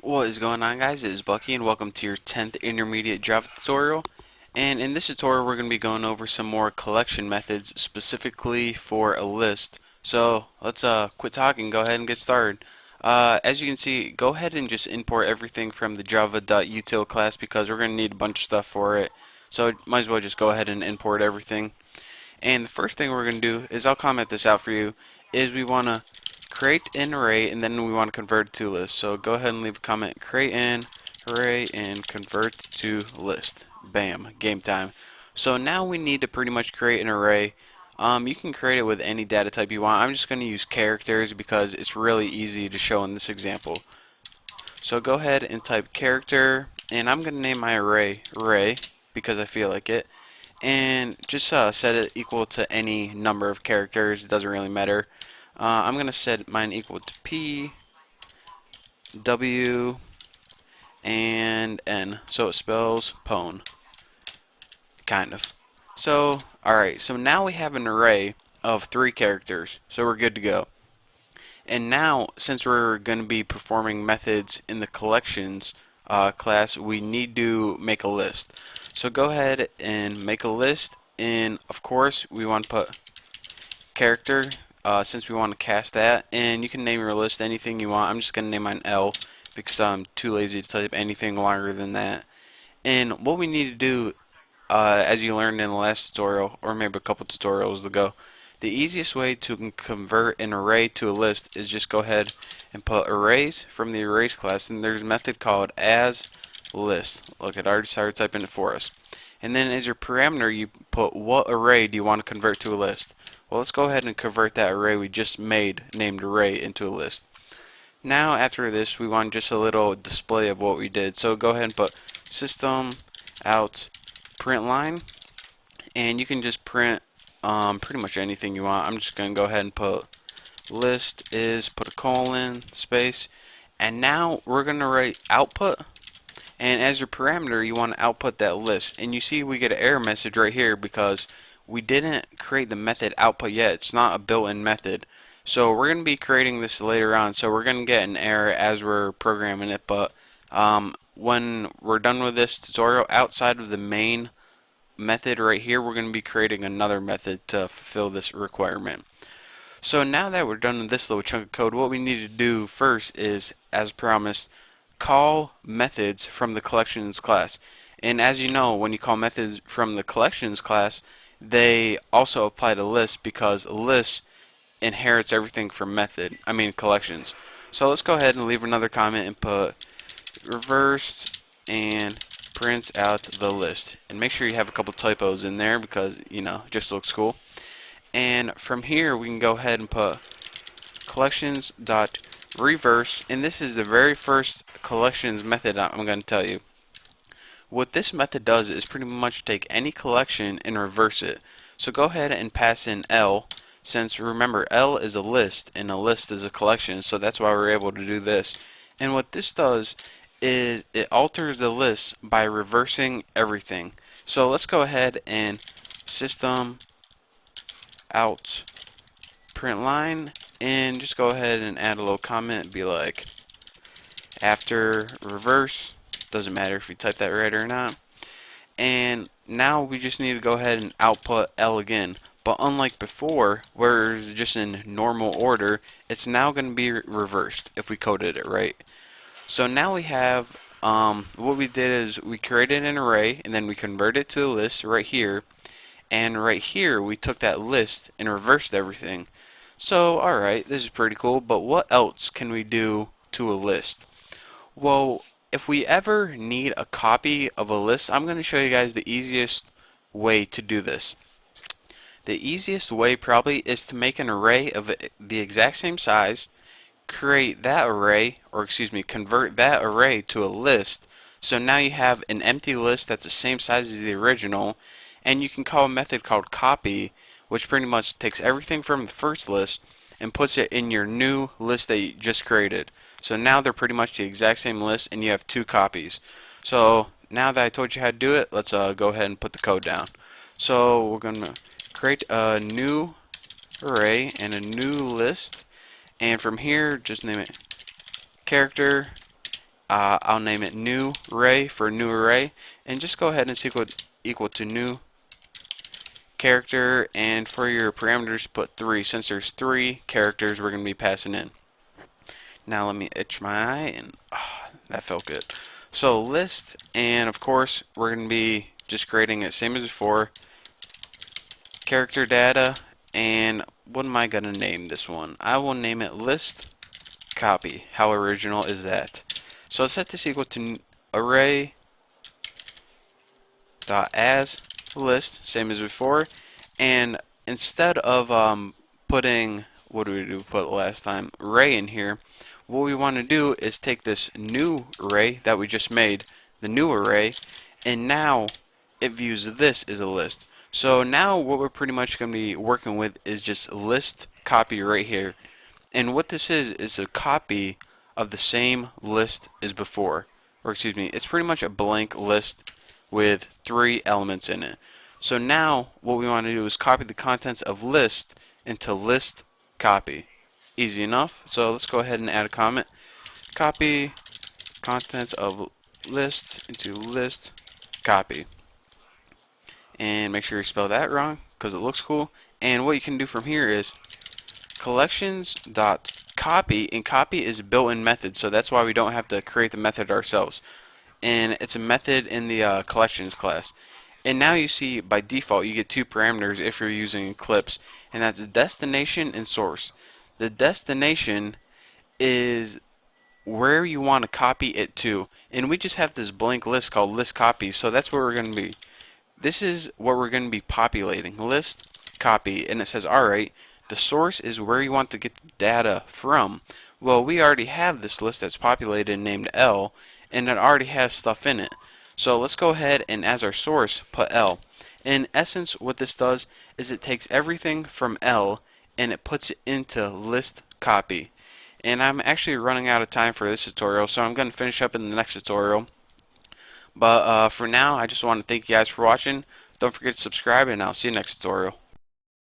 What is going on, guys? It is Bucky and welcome to your 10th intermediate Java tutorial. And in this tutorial we're going to be going over some more collection methods specifically for a list. So let's quit talking and go ahead and get started. As you can see, go ahead and just import everything from the java.util class because we're going to need a bunch of stuff for it. So might as well just go ahead and import everything. And the first thing we're going to do is, I'll comment this out for you, is we want to create an array and then we want to convert it to list. So go ahead and leave a comment, create an array and convert to list. Bam, game time. So now we need to pretty much create an array. You can create it with any data type you want. I'm just going to use characters because it's really easy to show in this example. So go ahead and type character, and I'm going to name my array because I feel like it, and just set it equal to any number of characters. It doesn't really matter. I'm going to set mine equal to P, W, and N. So it spells pwn, kind of. So, alright, so now we have an array of 3 characters. So we're good to go. And now, since we're going to be performing methods in the collections class, we need to make a list. So go ahead and make a list, and of course we want to put character since we want to cast that, and you can name your list anything you want. I'm just going to name mine L because I'm too lazy to type anything longer than that. And what we need to do, as you learned in the last tutorial, or maybe a couple tutorials ago, the easiest way to convert an array to a list is just go ahead and put arrays from the arrays class, and there's a method called as list. Look, it already started typing it for us. And then as your parameter, you put what array do you want to convert to a list. Well, let's go ahead and convert that array we just made, named array, into a list. Now after this, we want just a little display of what we did. So go ahead and put system out print line, and you can just print pretty much anything you want. I'm just going to go ahead and put list is, put a colon, space, and now we're going to write output, and as your parameter you want to output that list. And you see we get an error message right here because we didn't create the method output yet. It's not a built-in method. So we're going to be creating this later on, so we're going to get an error as we're programming it, but when we're done with this tutorial, outside of the main method right here, we're going to be creating another method to fulfill this requirement. So now that we're done with this little chunk of code, what we need to do first is, as promised, call methods from the collections class. And as you know, when you call methods from the collections class, they also apply to lists because lists inherits everything from collections. So let's go ahead and leave another comment and put reverse and print out the list. And make sure you have a couple typos in there because, it just looks cool. And from here we can go ahead and put collections dot reverse, and this is the very first collections method I'm going to tell you. What this method does is pretty much take any collection and reverse it. So go ahead and pass in L, since remember L is a list and a list is a collection, so that's why we're able to do this. And what this does is it alters the list by reversing everything. So let's go ahead and system out print line, and just go ahead and add a little comment, be like after reverse, doesn't matter if you type that right or not. And now we just need to go ahead and output L again, but unlike before where it's just in normal order, it's now going to be reversed if we coded it right. So now we have what we did is we created an array and then we converted it to a list right here, and right here we took that list and reversed everything. So alright, this is pretty cool, but what else can we do to a list? Well, if we ever need a copy of a list, I'm going to show you guys the easiest way to do this. The easiest way probably is to make an array of the exact same size, create that array, or excuse me, convert that array to a list. So now you have an empty list that's the same size as the original, and you can call a method called copy, which pretty much takes everything from the first list and puts it in your new list that you just created. So now they're pretty much the exact same list and you have 2 copies. So now that I told you how to do it, let's go ahead and put the code down. So we're going to create a new array and a new list, and from here just name it character, I'll name it new array for new array, and just go ahead and equal to new character, and for your parameters put 3 since there's 3 characters we're going to be passing in. Now let me itch my eye, and that felt good. So list, and of course we're going to be just creating it same as before, character data, and what am I going to name this one? I will name it list copy. How original is that? So let's set this equal to array dot as list, same as before, and instead of putting, what did we put last time, array in here, what we want to do is take this new array that we just made, the new array, and now it views this as a list. So now what we're pretty much going to be working with is just list copy right here. And what this is a copy of the same list as before. Or excuse me, it's pretty much a blank list with 3 elements in it. So now what we want to do is copy the contents of list into list copy. Easy enough. So let's go ahead and add a comment. Copy contents of list into list copy. And make sure you spell that wrong because it looks cool. And what you can do from here is collections.copy, and copy is a built-in method, so that's why we don't have to create the method ourselves. And it's a method in the collections class. And now you see by default you get 2 parameters if you're using Eclipse, and that's destination and source. The destination is where you want to copy it to, and we just have this blank list called list copy, so that's where we're going to be. This is what we're going to be populating, list copy, and it says alright, the source is where you want to get the data from. Well, we already have this list that's populated named L, and it already has stuff in it. So let's go ahead and as our source put L. In essence, what this does is it takes everything from L and it puts it into list copy. And I'm actually running out of time for this tutorial, so I'm going to finish up in the next tutorial. But for now, I just want to thank you guys for watching. Don't forget to subscribe, and I'll see you next tutorial.